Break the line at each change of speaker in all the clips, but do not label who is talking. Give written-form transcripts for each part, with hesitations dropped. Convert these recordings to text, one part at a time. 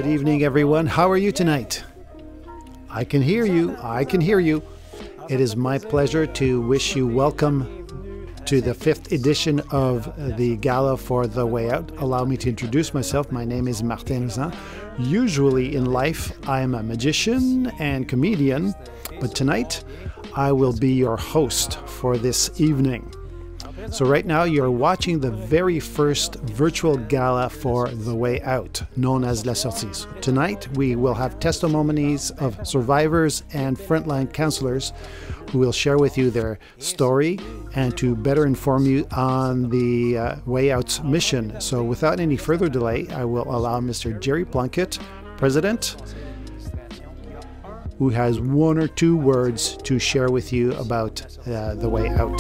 evening, everyone. How are you tonight? I can hear you. I can hear you. It is my pleasure to wish you welcome to the 5th edition of the Gala for The Way Out. Allow me to introduce myself. My name is Martin Rozon. Usually in life, I am a magician and comedian, but tonight I will be your host for this evening. So right now you're watching the very first virtual gala for The Way Out, known as La Sortie. So tonight we will have testimonies of survivors and frontline counselors who will share with you their story and to better inform you on the Way Out's mission. So without any further delay, I will allow Mr. Jerry Plunkett, President, who has one or two words to share with you about The Way Out.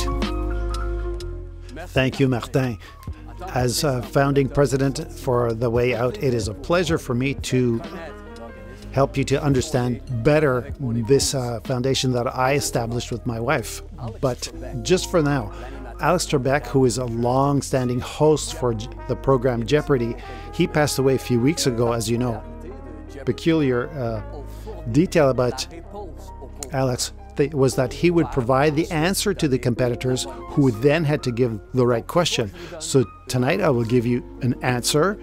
Thank you, Martin. As founding president for The Way Out, it is a pleasure for me to help you to understand better this foundation that I established with my wife. But just for now, Alex Trebek, who is a long-standing host for the program Jeopardy, he passed away a few weeks ago, as you know. Peculiar detail about Alex was that he would provide the answer to the competitors who then had to give the right question. So tonight I will give you an answer,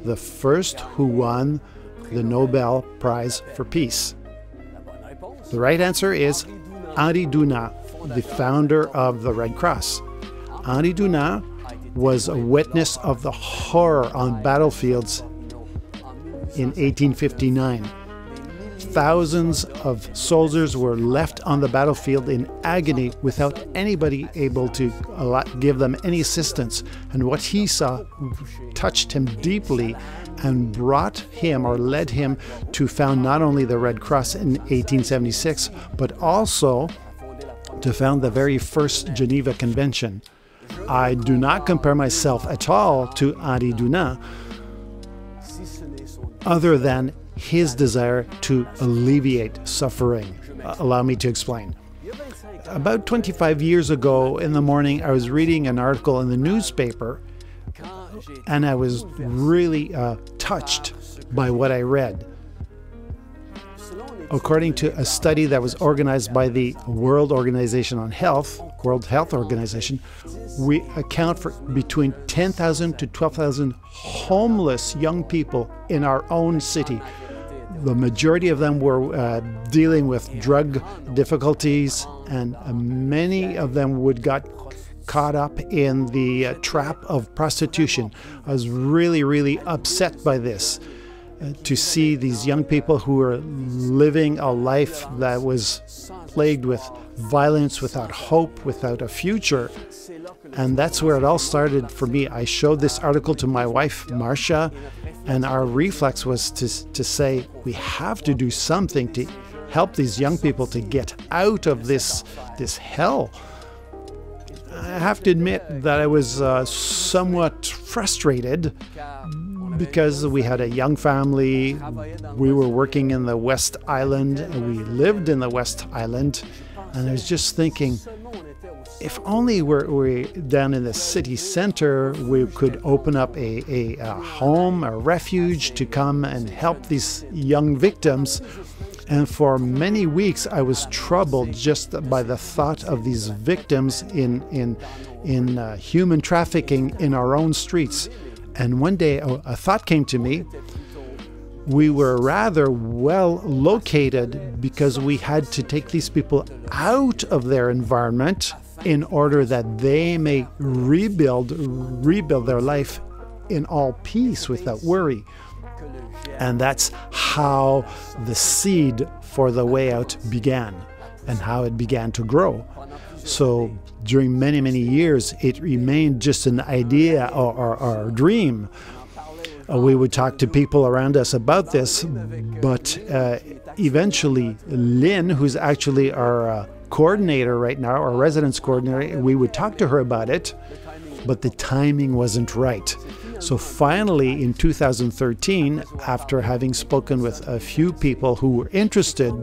the first who won the Nobel Prize for Peace. The right answer is Henri Dunant, the founder of the Red Cross. Henri Dunant was a witness of the horror on battlefields in 1859. Thousands of soldiers were left on the battlefield in agony without anybody able to give them any assistance. And what he saw touched him deeply and brought him or led him to found not only the Red Cross in 1876, but also to found the very first Geneva Convention. I do not compare myself at all to Henri Dunant, other than his desire to alleviate suffering. Allow me to explain. About 25 years ago in the morning, I was reading an article in the newspaper, and I was really touched by what I read. According to a study that was organized by the World Organization on Health, World Health Organization, we account for between 10,000 to 12,000 homeless young people in our own city. The majority of them were dealing with drug difficulties, and many of them got caught up in the trap of prostitution. I was really, really upset by this, to see these young people who were living a life that was plagued with violence, without hope, without a future. And that's where it all started for me. I showed this article to my wife, Marcia, and our reflex was to say, we have to do something to help these young people to get out of this hell. I have to admit that I was somewhat frustrated because we had a young family. We were working in the West Island, and we lived in the West Island. And I was just thinking, if only we're down in the city center, we could open up a home, a refuge to come and help these young victims. And for many weeks, I was troubled just by the thought of these victims in human trafficking in our own streets. And one day, a thought came to me. We were rather well located because we had to take these people out of their environment in order that they may rebuild their life in all peace without worry. And that's how the seed for The Way Out began and how it began to grow. So during many, many years, it remained just an idea or a dream. We would talk to people around us about this, but eventually Lynn, who's actually our coordinator right now, our residence coordinator, we would talk to her about it, but the timing wasn't right. So finally, in 2013, after having spoken with a few people who were interested,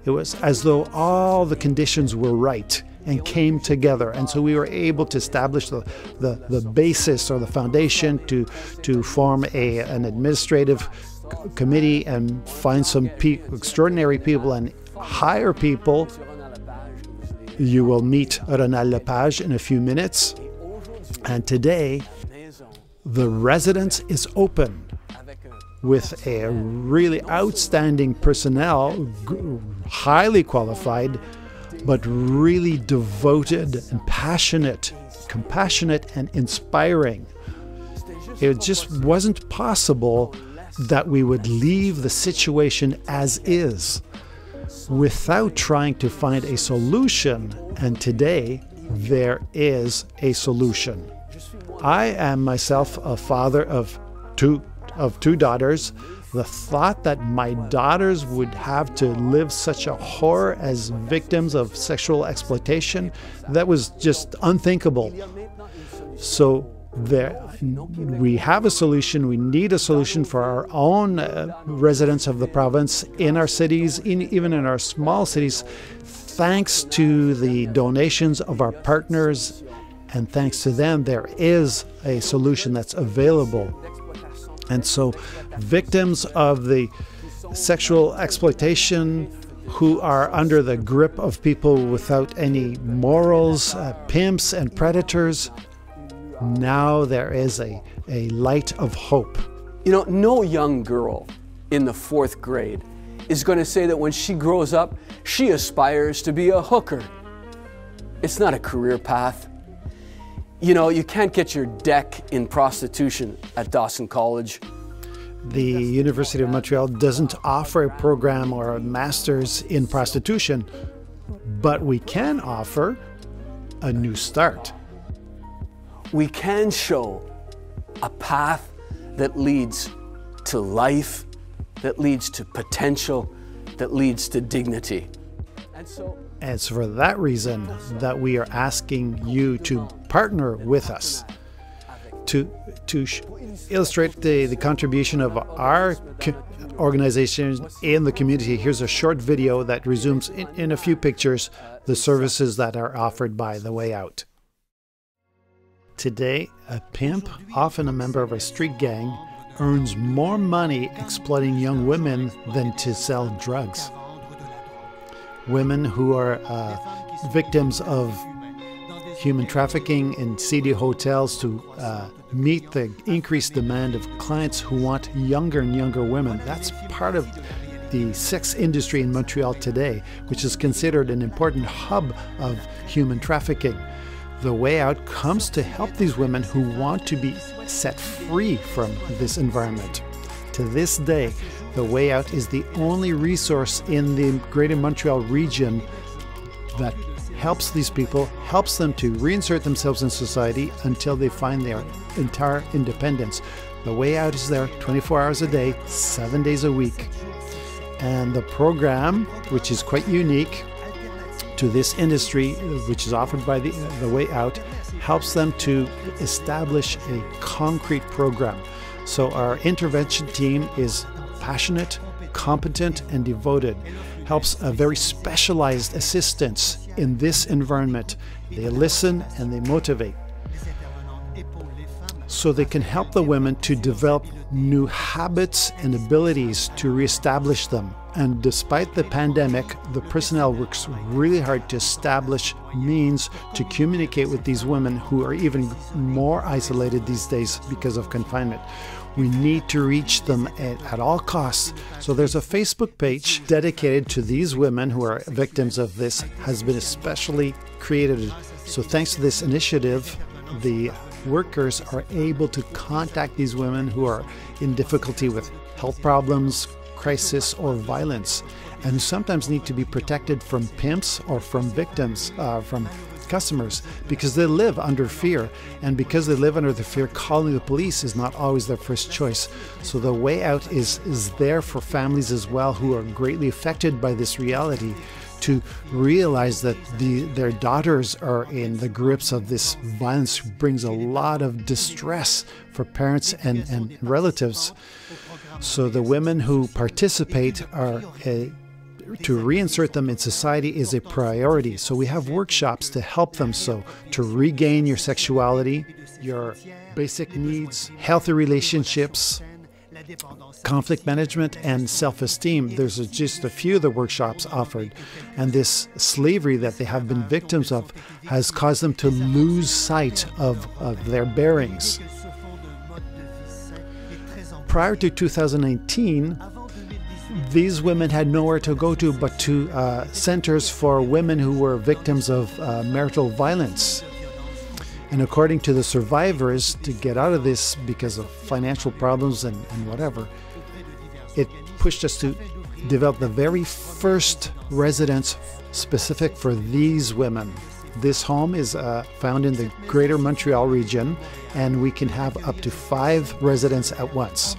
it was as though all the conditions were right and came together. And so we were able to establish the basis or the foundation to form an administrative committee and find some extraordinary people and hire people. You will meet Ronald Lepage in a few minutes. And today, the residence is open with a really outstanding personnel, highly qualified, but really devoted and passionate, compassionate and inspiring. It just wasn't possible that we would leave the situation as is without trying to find a solution. And today, there is a solution. I am myself a father of two daughters. The thought that my daughters would have to live such a horror as victims of sexual exploitation, that was just unthinkable. So we have a solution. We need a solution for our own residents of the province, in our cities, even in our small cities, thanks to the donations of our partners. And thanks to them, there is a solution that's available. And so victims of the sexual exploitation who are under the grip of people without any morals, pimps and predators, now there is a light of hope.
You know, no young girl in the 4th grade is going to say that when she grows up, she aspires to be a hooker. It's not a career path. You know, you can't get your deck in prostitution at Dawson College.
The University of Montreal doesn't offer a program or a master's in prostitution, but we can offer a new start.
We can show a path that leads to life, that leads to potential, that leads to dignity.
And it's for that reason that we are asking you to partner with us to illustrate the contribution of our organization in the community. Here's a short video that resumes in a few pictures the services that are offered by The Way Out. Today, a pimp, often a member of a street gang, earns more money exploiting young women than to sell drugs. Women who are victims of human trafficking in seedy hotels to meet the increased demand of clients who want younger and younger women. That's part of the sex industry in Montreal today, which is considered an important hub of human trafficking. The Way Out comes to help these women who want to be set free from this environment. To this day, The Way Out is the only resource in the Greater Montreal region that helps these people, helps them to reinsert themselves in society until they find their entire independence. The Way Out is there 24 hours a day, 7 days a week. And the program, which is quite unique to this industry, which is offered by the Way Out, helps them to establish a concrete program. So our intervention team is passionate, competent, and devoted, helps a very specialized assistance in this environment. They listen and they motivate. So they can help the women to develop new habits and abilities to reestablish them. And despite the pandemic, the personnel works really hard to establish means to communicate with these women who are even more isolated these days because of confinement. We need to reach them at all costs. So there's a Facebook page dedicated to these women who are victims of this, has been especially created. So thanks to this initiative, the workers are able to contact these women who are in difficulty with health problems, crisis, or violence, and who sometimes need to be protected from pimps or from victims, from customers, because they live under fear. And because they live under the fear, calling the police is not always their first choice. So the Way Out is there for families as well who are greatly affected by this reality, to realize that their daughters are in the grips of this violence, brings a lot of distress for parents and relatives. So the women who participate are to reinsert them in society is a priority. So we have workshops to help them to regain your sexuality, your basic needs, healthy relationships, conflict management and self-esteem. There's just a few of the workshops offered. And this slavery that they have been victims of has caused them to lose sight of their bearings. Prior to 2019, these women had nowhere to go to but to centers for women who were victims of marital violence. And according to the survivors, to get out of this because of financial problems and whatever, it pushed us to develop the very first residence specific for these women. This home is found in the Greater Montreal region, and we can have up to 5 residents at once.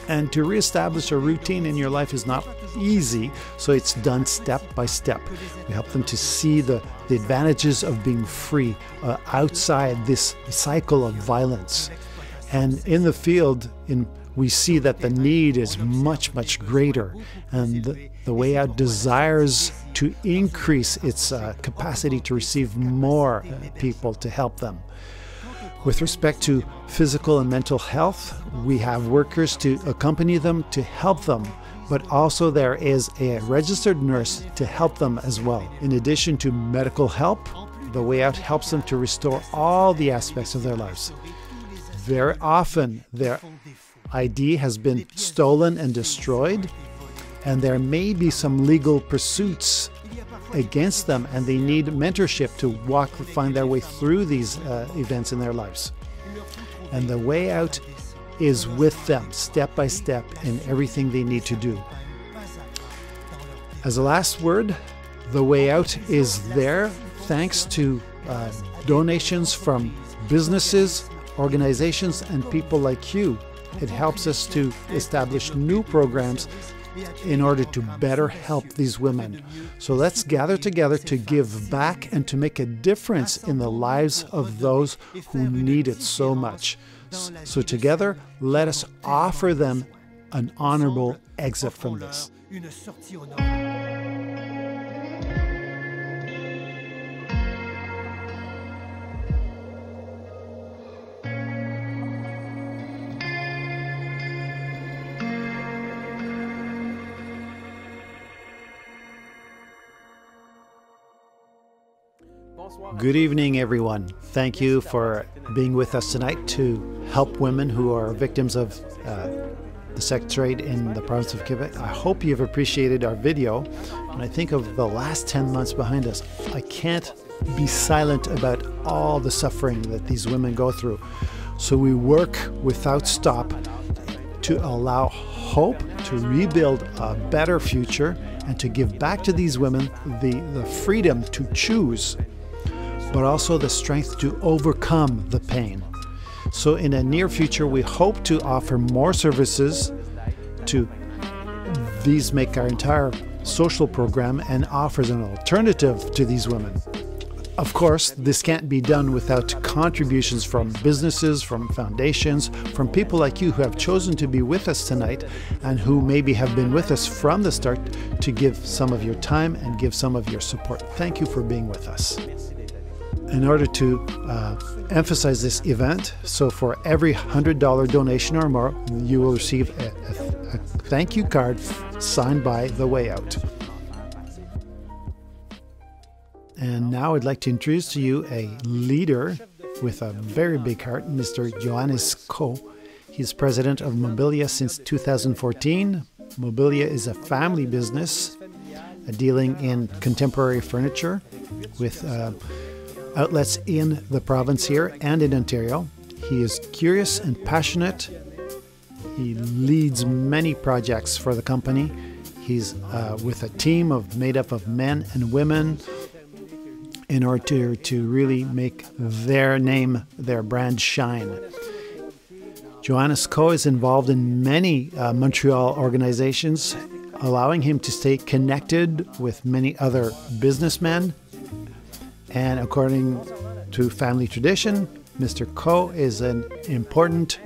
And to reestablish a routine in your life is not easy, so it's done step by step. We help them to see the advantages of being free outside this cycle of violence. And in the field, we see that the need is much, much greater. And the Way Out desires to increase its capacity to receive more people to help them. With respect to physical and mental health, we have workers to accompany them, to help them, but also there is a registered nurse to help them as well. In addition to medical help, the Way Out helps them to restore all the aspects of their lives. Very often, their ID has been stolen and destroyed, and there may be some legal pursuits against them, and they need mentorship to find their way through these events in their lives. And the Way Out is with them step by step in everything they need to do. As a last word, the Way Out is there thanks to donations from businesses, organizations, and people like you. It helps us to establish new programs in order to better help these women. So let's gather together to give back and to make a difference in the lives of those who need it so much. So together, let us offer them an honorable exit from this. Good evening, everyone. Thank you for being with us tonight to help women who are victims of the sex trade in the province of Quebec. I hope you've appreciated our video. When I think of the last 10 months behind us, I can't be silent about all the suffering that these women go through. So we work without stop to allow hope to rebuild a better future and to give back to these women the freedom to choose, but also the strength to overcome the pain. So in the near future, we hope to offer more services to these, make our entire social program and offers an alternative to these women. Of course, this can't be done without contributions from businesses, from foundations, from people like you who have chosen to be with us tonight and who maybe have been with us from the start to give some of your time and give some of your support. Thank you for being with us. In order to emphasize this event, so for every $100 donation or more, you will receive a thank you card signed by the Way Out. And now I'd like to introduce to you a leader with a very big heart, Mr. Johannes Ko. He's president of Mobilia since 2014. Mobilia is a family business dealing in contemporary furniture with outlets in the province here and in Ontario. He is curious and passionate. He leads many projects for the company. He's with a team made up of men and women in order to really make their name, their brand shine. Johannes Ko is involved in many Montreal organizations, allowing him to stay connected with many other businessmen. And according to family tradition, Mr. Ko is an important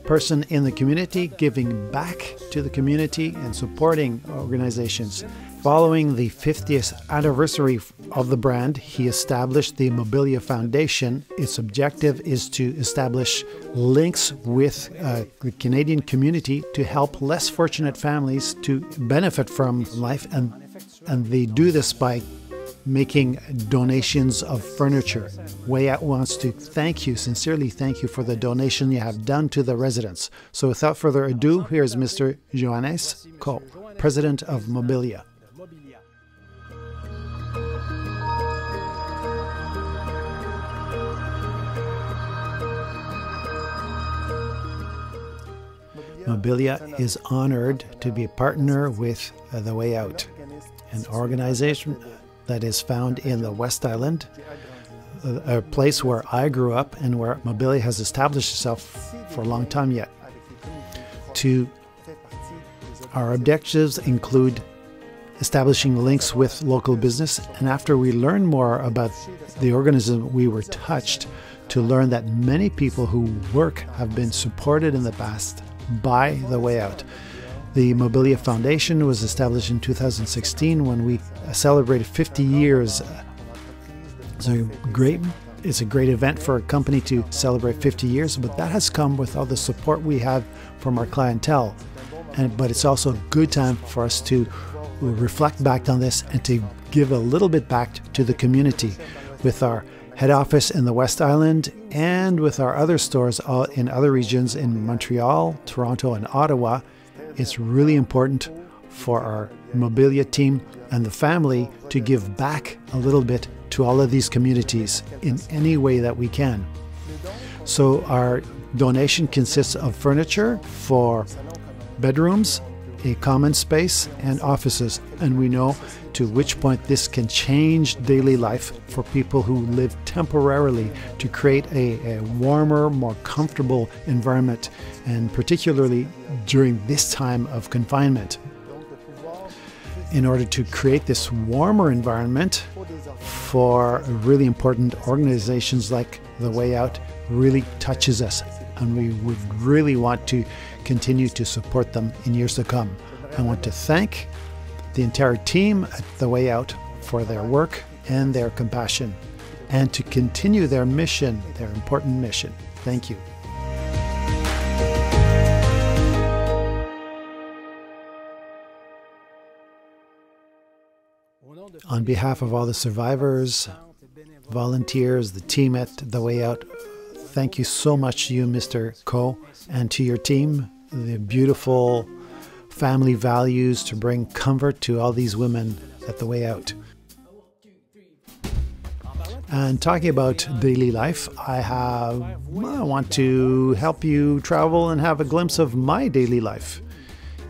person in the community, giving back to the community and supporting organizations. Following the 50th anniversary of the brand, he established the Mobilia Foundation. Its objective is to establish links with the Canadian community to help less fortunate families to benefit from life, and they do this by making donations of furniture. Way Out wants to thank you, sincerely thank you for the donation you have done to the residents. So without further ado, here's Mr. Johannes Ko, President of Mobilia. Mobilia is honored to be a partner with The Way Out, an organization that is found in the West Island, a place where I grew up and where Mobilia has established itself for a long time yet. Our objectives include establishing links with local business, and after we learn more about the organism, we were touched to learn that many people who work have been supported in the past by The Way Out. The Mobilia Foundation was established in 2016 when we celebrated 50 years. It's a great event for a company to celebrate 50 years, but that has come with all the support we have from our clientele. But it's also a good time for us to reflect back on this and to give a little bit back to the community with our head office in the West Island and with our other stores in other regions in Montreal, Toronto, and Ottawa. It's really important for our Mobilia team and the family to give back a little bit to all of these communities in any way that we can. So our donation consists of furniture for bedrooms, a common space, and offices. And we know to which point this can change daily life for people who live temporarily, to create a warmer, more comfortable environment, and particularly during this time of confinement. In order to create this warmer environment for really important organizations like The Way Out really touches us, and we would really want to continue to support them in years to come. I want to thank the entire team at The Way Out for their work and their compassion, and to continue their mission, their important mission. Thank you. On behalf of all the survivors, volunteers, the team at The Way Out, thank you so much to you, Mr. Ko, and to your team. The beautiful family values to bring comfort to all these women at The Way Out. And talking about daily life, I want to help you travel and have a glimpse of my daily life.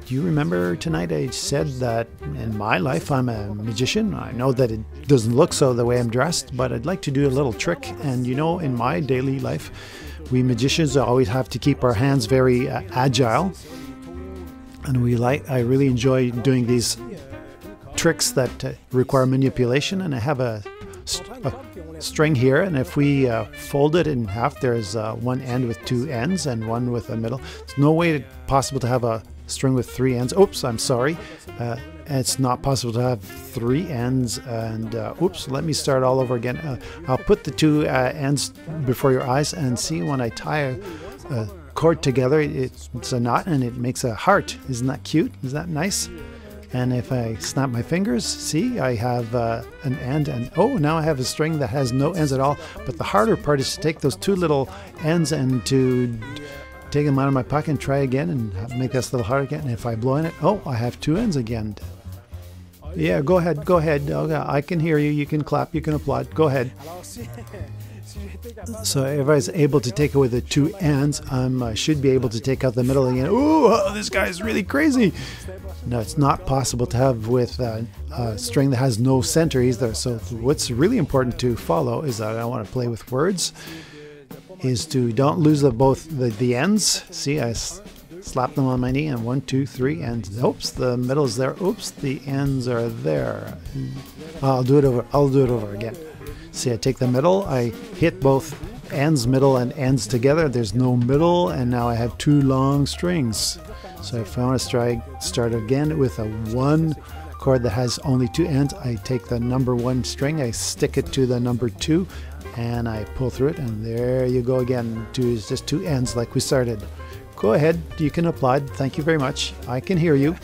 Do you remember tonight I said that in my life I'm a magician? I know that it doesn't look so the way I'm dressed, but I'd like to do a little trick. And you know, in my daily life, we magicians always have to keep our hands very agile. And I really enjoy doing these tricks that require manipulation. And I have a string here, and if we fold it in half, there's one end with two ends and one with a middle. There's no way possible to have a string with three ends. Oops, I'm sorry. It's not possible to have three ends. And oops, let me start all over again. I'll put the two ends before your eyes and see when I tie a cord together, it's a knot and it makes a heart. Isn't that cute? Is that nice? And if I snap my fingers, see, I have an end, and oh, now I have a string that has no ends at all. But the harder part is to take those two little ends and to take them out of my pocket and try again and make this a little hard again. And if I blow in it, oh, I have two ends again. Yeah, go ahead. Okay, I can hear you. You can clap, you can applaud. Go ahead. So if I was able to take away the two ends, I should be able to take out the middle again. Ooh, this guy is really crazy. No, it's not possible to have with a string that has no center either. So what's really important to follow is that I want to play with words, is to don't lose both the ends. See, I slap them on my knee, and 1, 2, 3, and oops, the middle is there. Oops, the ends are there. I'll do it over again. See, I take the middle, I hit both ends, middle, and ends together. There's no middle, and now I have two long strings. So if I want to start again with a 1, cord that has only 2 ends, I take the number 1 string, I stick it to the number 2, and I pull through it, and there you go again. Just 2 ends like we started. Go ahead, you can applaud. Thank you very much. I can hear you.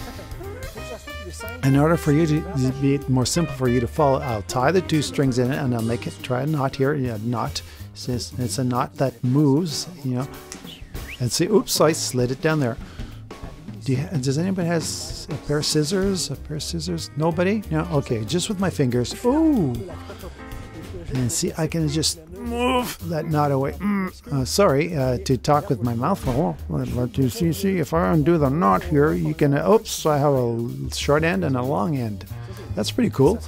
In order for you to be more simple for you to follow, I'll tie the 2 strings in it, and I'll make it, try a knot here. Yeah, knot. It's a knot that moves, you know. And see, oops, I slid it down there. Does anybody has a pair of scissors? A pair of scissors? Nobody? No? Okay, just with my fingers. Ooh! And see, I can just move that knot away. Sorry, to talk with my mouth full. Let you see, if I undo the knot here, you can, oops, I have a short end and a long end. That's pretty cool.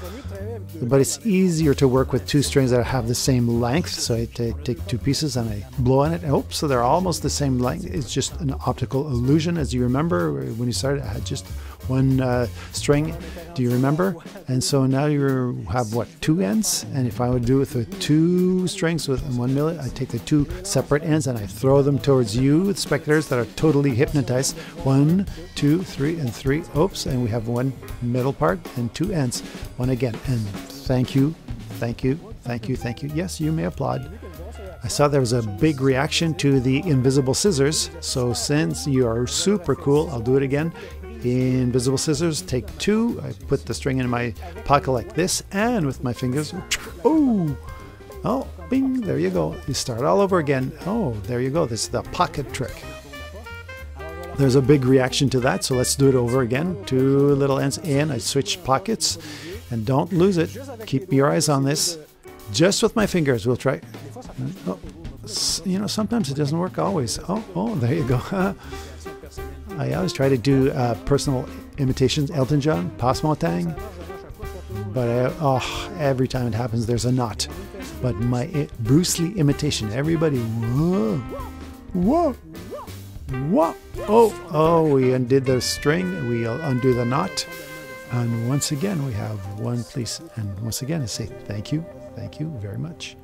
But it's easier to work with 2 strings that have the same length. So I take 2 pieces and I blow on it. Oh, so they're almost the same length. It's just an optical illusion. As you remember, when you started, I had just 1 string. Do you remember? And so now you have, what, 2 ends? And if I would do it with 2 strings with 1 milli, I take the 2 separate ends and I throw them towards you, the spectators that are totally hypnotized. 1, 2, 3, and 3. Oops, and we have 1 middle part and 2 ends. 1 again. And thank you, thank you, thank you, thank you. Yes, you may applaud. I saw there was a big reaction to the invisible scissors. So since you are super cool, I'll do it again. Invisible scissors, take 2. I put the string in my pocket like this, and with my fingers, oh, bing, there you go. You start all over again. Oh, there you go. This is the pocket trick. There's a big reaction to that, so let's do it over again. 2 little ends in, I switch pockets, and don't lose it. Keep your eyes on this. Just with my fingers, we'll try. Oh, you know, sometimes it doesn't work always. Oh, there you go. I always try to do personal imitations. Elton John, Passe Montagne. But every time it happens, there's a knot. But my Bruce Lee imitation, everybody, whoa, whoa, whoa. Oh, we undid the string. We undo the knot. And once again, we have 1 piece. And once again, I say thank you very much.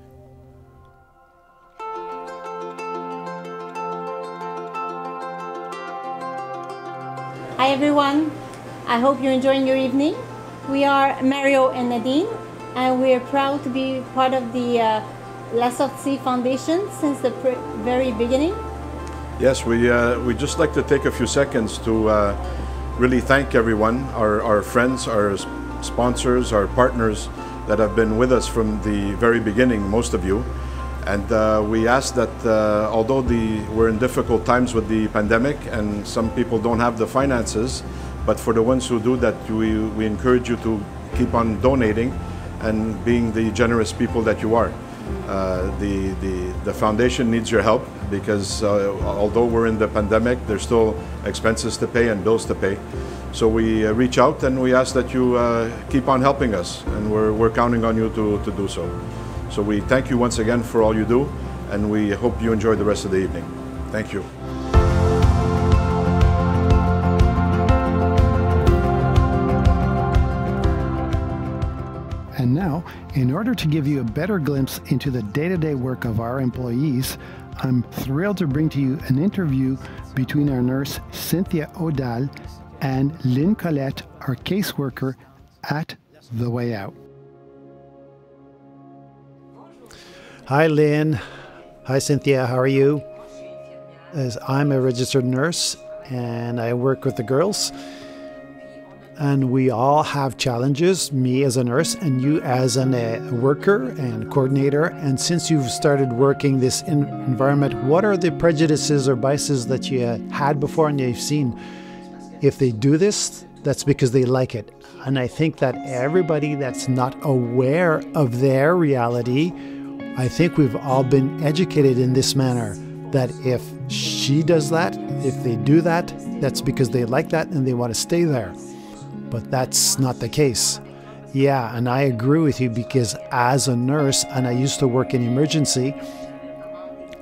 Hi everyone, I hope you're enjoying your evening. We are Mario and Nadine, and we are proud to be part of the La Sortie Foundation since the very beginning.
Yes, we just like to take a few seconds to really thank everyone, our friends, our sponsors, our partners that have been with us from the very beginning, most of you. And we ask that although we're in difficult times with the pandemic and some people don't have the finances, but for the ones who do that, we encourage you to keep on donating and being the generous people that you are. The foundation needs your help because although we're in the pandemic, there's still expenses to pay and bills to pay. So we reach out and we ask that you keep on helping us, and we're counting on you to do so. So we thank you once again for all you do, and we hope you enjoy the rest of the evening. Thank you.
And now, in order to give you a better glimpse into the day-to-day work of our employees, I'm thrilled to bring to you an interview between our nurse Cynthia Odal and Lynn Collette, our caseworker at The Way Out. Hi, Lynn. Hi, Cynthia. How are you? I'm a registered nurse, and I work with the girls. And we all have challenges, me as a nurse and you as a worker and coordinator. And since you've started working this environment, what are the prejudices or biases that you had before and you've seen? If they do this, that's because they like it. And I think that everybody that's not aware of their reality, I think we've all been educated in this manner, that if she does that, if they do that, that's because they like that and they want to stay there. But that's not the case. Yeah, and I agree with you, because as a nurse, and I used to work in emergency,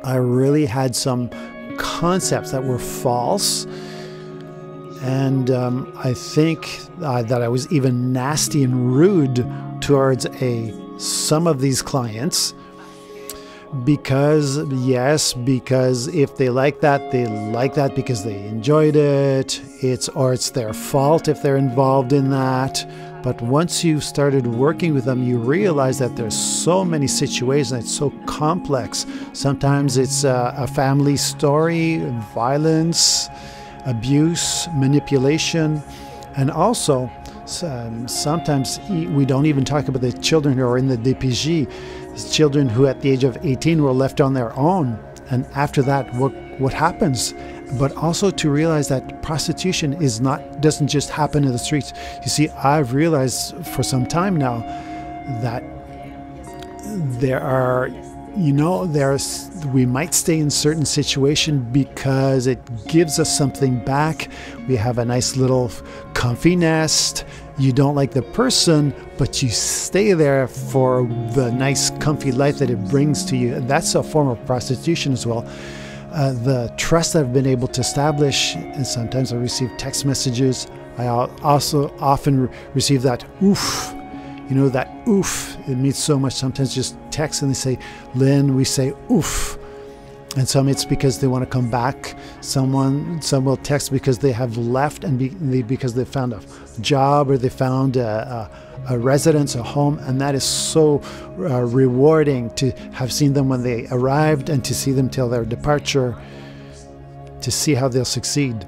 I really had some concepts that were false. And I think that I was even nasty and rude towards some of these clients. Because, yes, because if they like that because they enjoyed it. It's their fault if they're involved in that. But once you started working with them, you realize that there's so many situations, it's so complex. Sometimes it's a family story, violence, abuse, manipulation, and also sometimes we don't even talk about the children who are in the DPG, children who at the age of 18 were left on their own. And after that, what happens? But also to realize that prostitution doesn't just happen in the streets. You see, I've realized for some time now that we might stay in certain situation because it gives us something back. We have a nice little comfy nest. You don't like the person, but you stay there for the nice comfy life that it brings to you. And that's a form of prostitution as well. The trust I've been able to establish, and sometimes I receive text messages. I also often receive that oof. That oof, it means so much. Sometimes just text and they say, Lynn, we say oof. And some it's because they want to come back. Some will text because they have left and because they found a job or they found a residence, a home. And that is so rewarding to have seen them when they arrived and to see them till their departure, to see how they'll succeed,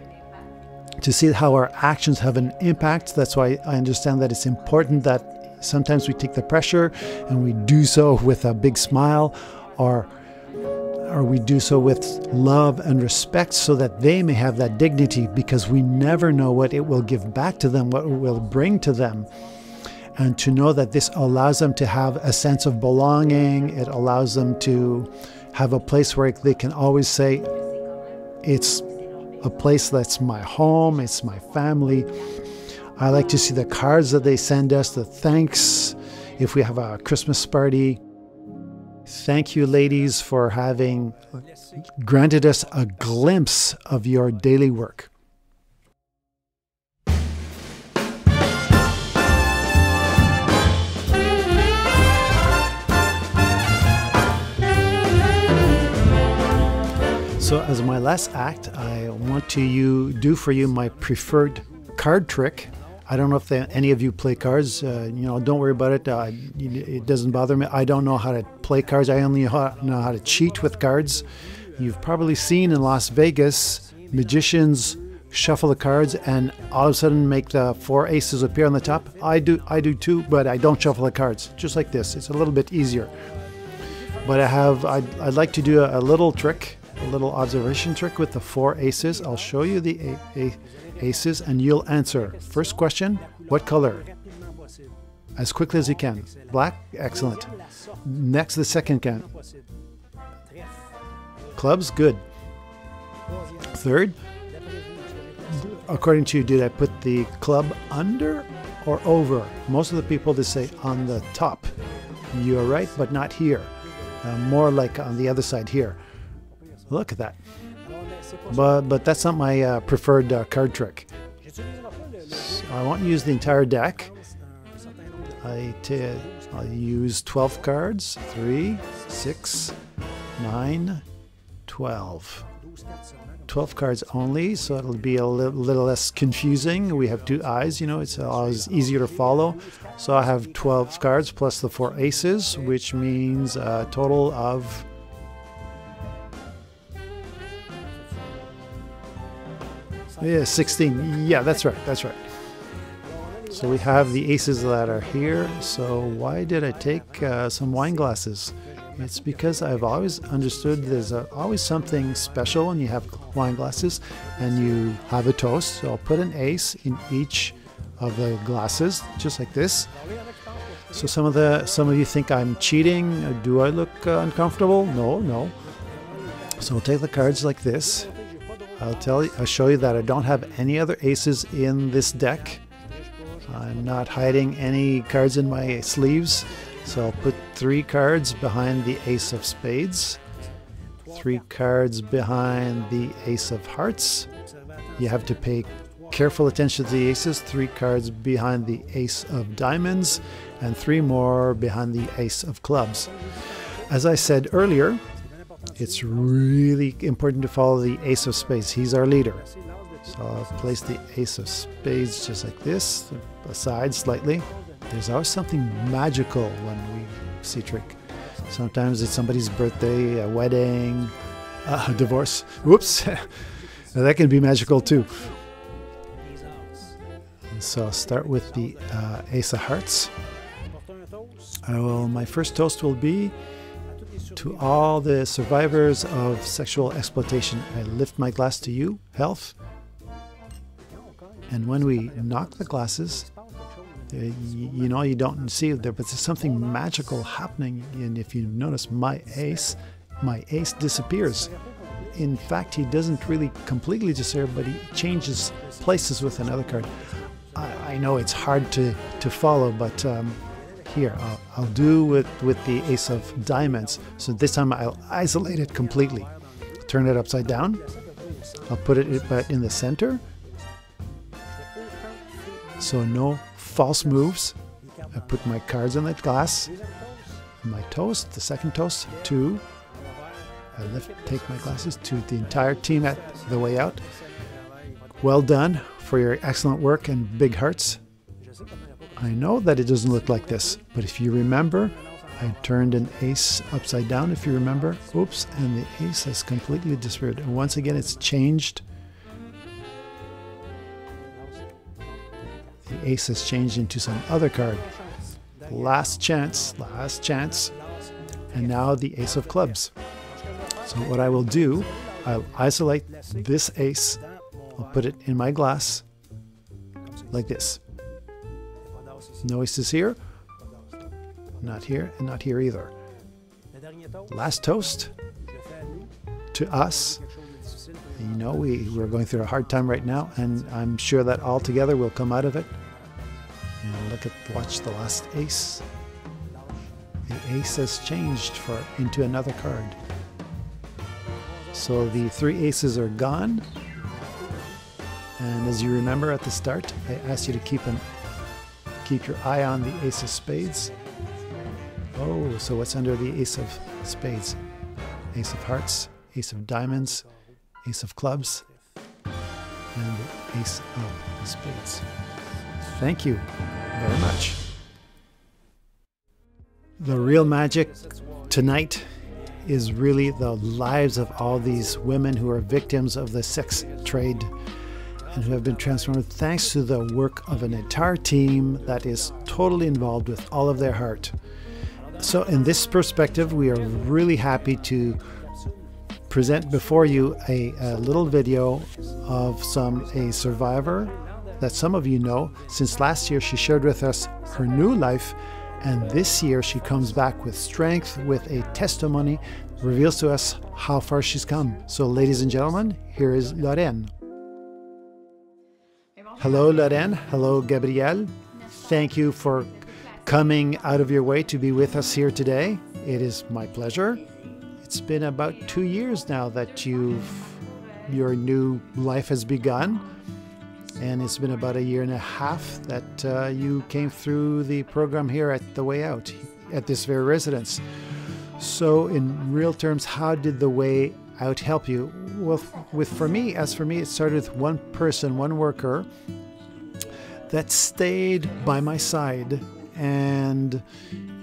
to see how our actions have an impact. That's why I understand that it's important that sometimes we take the pressure and we do so with a big smile, or we do so with love and respect so that they may have that dignity, because we never know what it will give back to them, what it will bring to them. And to know that this allows them to have a sense of belonging, it allows them to have a place where they can always say, it's a place that's my home, it's my family. I like to see the cards that they send us, the thanks, if we have a Christmas party. Thank you, ladies, for having granted us a glimpse of your daily work. So as my last act, I want to do for you my preferred card trick. I don't know if any of you play cards. Don't worry about it. It doesn't bother me. I don't know how to play cards. I only know how to cheat with cards. You've probably seen in Las Vegas, magicians shuffle the cards and all of a sudden make the 4 aces appear on the top. I do too, but I don't shuffle the cards. Just like this. It's a little bit easier. But I'd like to do a little trick, a little observation trick with the 4 aces. I'll show you the aces and you'll answer. First question, what color? As quickly as you can. Black? Excellent. Next, the second can. Clubs? Good. Third, according to you, did I put the club under or over? Most of the people, they say on the top. You're right, but not here. More like on the other side here. Look at that. But that's not my preferred card trick. So I won't use the entire deck. I'll use 12 cards. 3, 6, 9, 12. 12 cards only, so it'll be a little less confusing. We have 2 eyes, it's always easier to follow. So I have 12 cards plus the 4 aces, which means a total of 16. Yeah, that's right. So we have the aces that are here. So why did I take some wine glasses? It's because I've always understood there's always something special when you have wine glasses and you have a toast. So I'll put an ace in each of the glasses, just like this. So some of you think I'm cheating. Do I look uncomfortable? No. So we'll take the cards like this. I'll show you that I don't have any other aces in this deck. I'm not hiding any cards in my sleeves. So I'll put 3 cards behind the ace of spades, 3 cards behind the ace of hearts. You have to pay careful attention to the aces. 3 cards behind the ace of diamonds and 3 more behind the ace of clubs. As I said earlier, it's really important to follow the ace of spades. He's our leader. So I'll place the ace of spades just like this, aside slightly. There's always something magical when we see trick. Sometimes it's somebody's birthday, a wedding, a divorce. Whoops! That can be magical too. So I'll start with the ace of hearts. My first toast will be to all the survivors of sexual exploitation. I lift my glass to you, health. And when we knock the glasses, you know, you don't see it there, but there's something magical happening. And if you notice my ace disappears. In fact, he doesn't really completely disappear, but he changes places with another card. I know it's hard to follow, but here, I'll do with the ace of diamonds. So this time I'll isolate it completely. Turn it upside down. I'll put it in the center. So no false moves. I put my cards in that glass. My toast, the second toast, 2. I take my glasses to the entire team at the way out. Well done for your excellent work and big hearts. I know that it doesn't look like this, but if you remember, I turned an ace upside down, if you remember. Oops, and the ace has completely disappeared. And once again, it's changed. The ace has changed into some other card. Last chance. And now the ace of clubs. So what I will do, I'll isolate this ace. I'll put it in my glass like this. No aces here, not here, and not here either. Last toast to us. You know, we're going through a hard time right now, and I'm sure that all together we'll come out of it. And watch the last ace. The ace has changed into another card. So the 3 aces are gone. And as you remember at the start, I asked you to keep your eye on the ace of spades. Oh, so what's under the ace of spades? Ace of hearts, ace of diamonds, ace of clubs, and the ace of spades. Thank you very much. The real magic tonight is really the lives of all these women who are victims of the sex trade and who have been transformed thanks to the work of an entire team that is totally involved with all of their heart. So in this perspective, we are really happy to present before you a little video of a survivor that some of you know. Since last year, she shared with us her new life, and this year she comes back with strength, with a testimony, reveals to us how far she's come. So ladies and gentlemen, here is Lorraine. Hello, Lorraine. Hello, Gabrielle. Thank you for coming out of your way to be with us here today. It is my pleasure. It's been about 2 years now that your new life has begun. And it's been about 1.5 years that you came through the program here at The Way Out, at this very residence. So in real terms, how did The Way Out help you? Well, for me, it started with one person, one worker that stayed by my side, and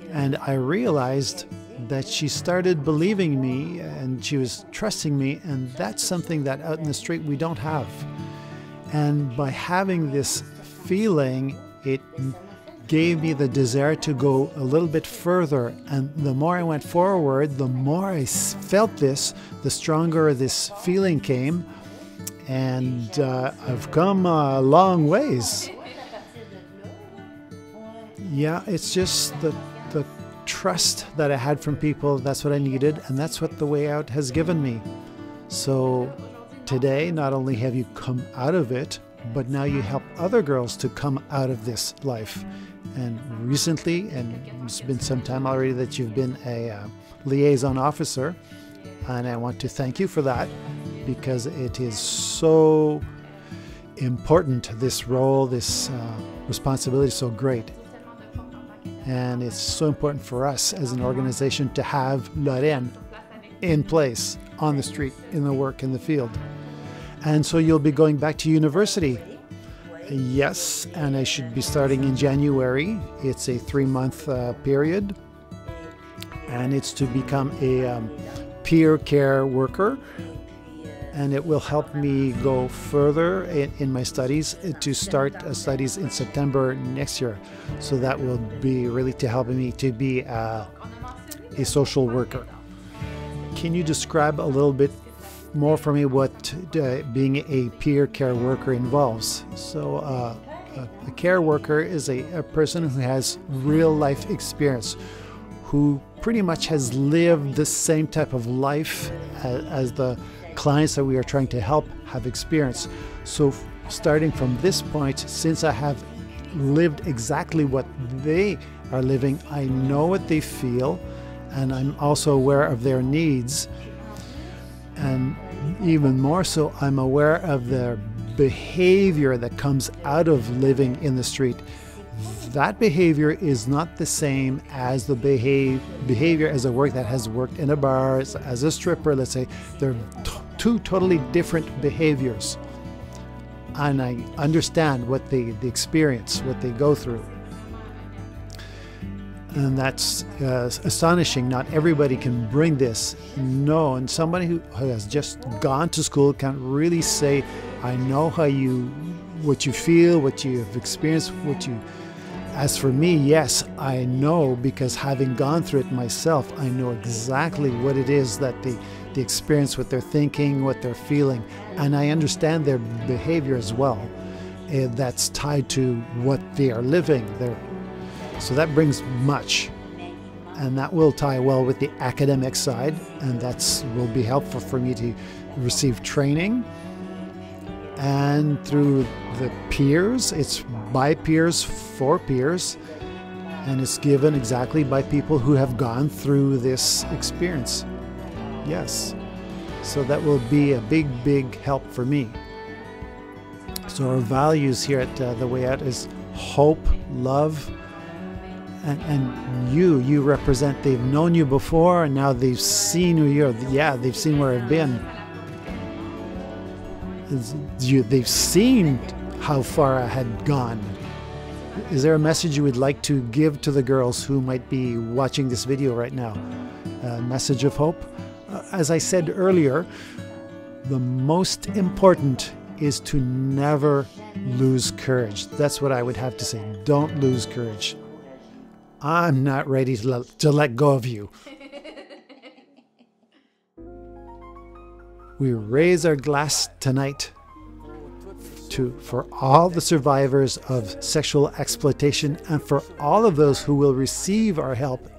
I realized that she started believing me and she was trusting me, and that's something that out in the street we don't have. And by having this feeling, it gave me the desire to go a little bit further. And the more I went forward, the more I felt this, the stronger this feeling came. And I've come a long ways. Yeah, it's just the trust that I had from people. That's what I needed, and that's what The Way Out has given me. So today, not only have you come out of it, but now you help other girls to come out of this life. And recently, and it's been some time already that you've been a liaison officer, and I want to thank you for that, because it is so important, this role, this responsibility is so great. And it's so important for us as an organization to have Lorraine in place, on the street, in the work, in the field. And so you'll be going back to university. Yes, and I should be starting in January. It's a 3-month period. And it's to become a peer care worker. And it will help me go further in my studies to start studies in September next year. So that will be really to help me to be a social worker. Can you describe a little bit more for me what being a peer care worker involves? So a care worker is a person who has real life experience, who pretty much has lived the same type of life as the clients that we are trying to help have experienced. So starting from this point, since I have lived exactly what they are living, I know what they feel, and I'm also aware of their needs. And even more so, I'm aware of their behavior that comes out of living in the street. That behavior is not the same as the behavior as a work that has worked in a bar, as a stripper, let's say. They're two totally different behaviors. And I understand what they experience, what they go through. And that's astonishing. Not everybody can bring this. No, and somebody who has just gone to school can't really say, I know what you feel, what you have experienced, As for me, yes, I know, because having gone through it myself, I know exactly what it is that they experience, what they're thinking, what they're feeling, and I understand their behavior as well. That's tied to what they are living. So that brings much, and that will tie well with the academic side, and will be helpful for me to receive training. And through the peers, it's by peers for peers, and it's given exactly by people who have gone through this experience. Yes, so that will be a big, big help for me. So our values here at The Way Out is hope, love, and you represent, they've known you before, and now they've seen who you are. Yeah, they've seen where I've been. They've seen how far I had gone. Is there a message you would like to give to the girls who might be watching this video right now? A message of hope? As I said earlier, the most important is to never lose courage. That's what I would have to say. Don't lose courage. I'm not ready to let go of you. We raise our glass tonight for all the survivors of sexual exploitation and for all of those who will receive our help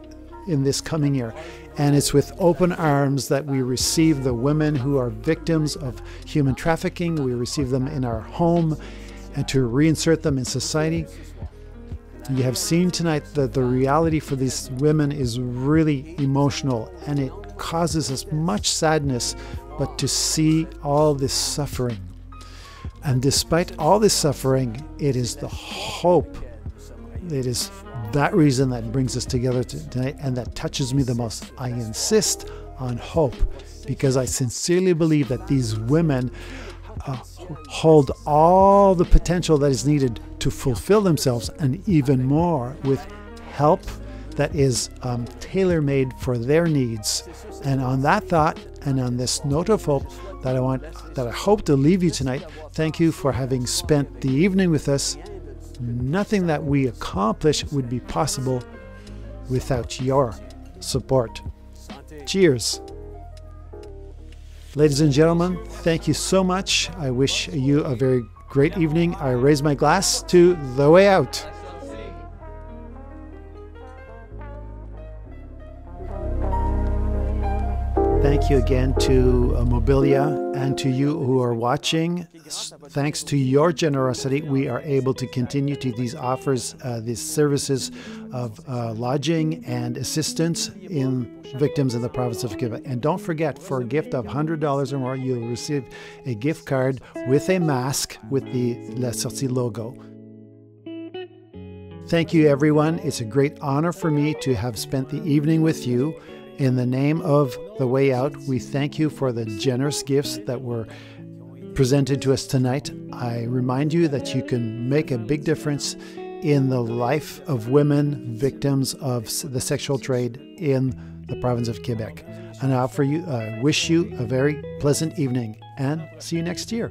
in this coming year. And it's with open arms that we receive the women who are victims of human trafficking. We receive them in our home and to reinsert them in society. You have seen tonight that the reality for these women is really emotional, and it causes us much sadness, but to see all this suffering. And despite all this suffering, it is the hope. It is that reason that brings us together tonight, and that touches me the most. I insist on hope because I sincerely believe that these women hold all the potential that is needed to fulfill themselves, and even more, with help that is tailor-made for their needs. And on that thought, and on this note of hope that I hope to leave you tonight, thank you for having spent the evening with us. Nothing that we accomplish would be possible without your support. Cheers. Ladies and gentlemen, thank you so much. I wish you a very great evening. I raise my glass to The Way Out. Thank you again to Mobilia and to you who are watching. Thanks to your generosity, we are able to continue to these offers, these services of lodging and assistance in victims in the province of Quebec. And don't forget, for a gift of $100 or more, you'll receive a gift card with a mask with the La Sortie logo. Thank you, everyone. It's a great honor for me to have spent the evening with you. In the name of The Way Out, we thank you for the generous gifts that were presented to us tonight. I remind you that you can make a big difference in the life of women victims of the sexual trade in the province of Quebec. And I wish you a very pleasant evening, and see you next year.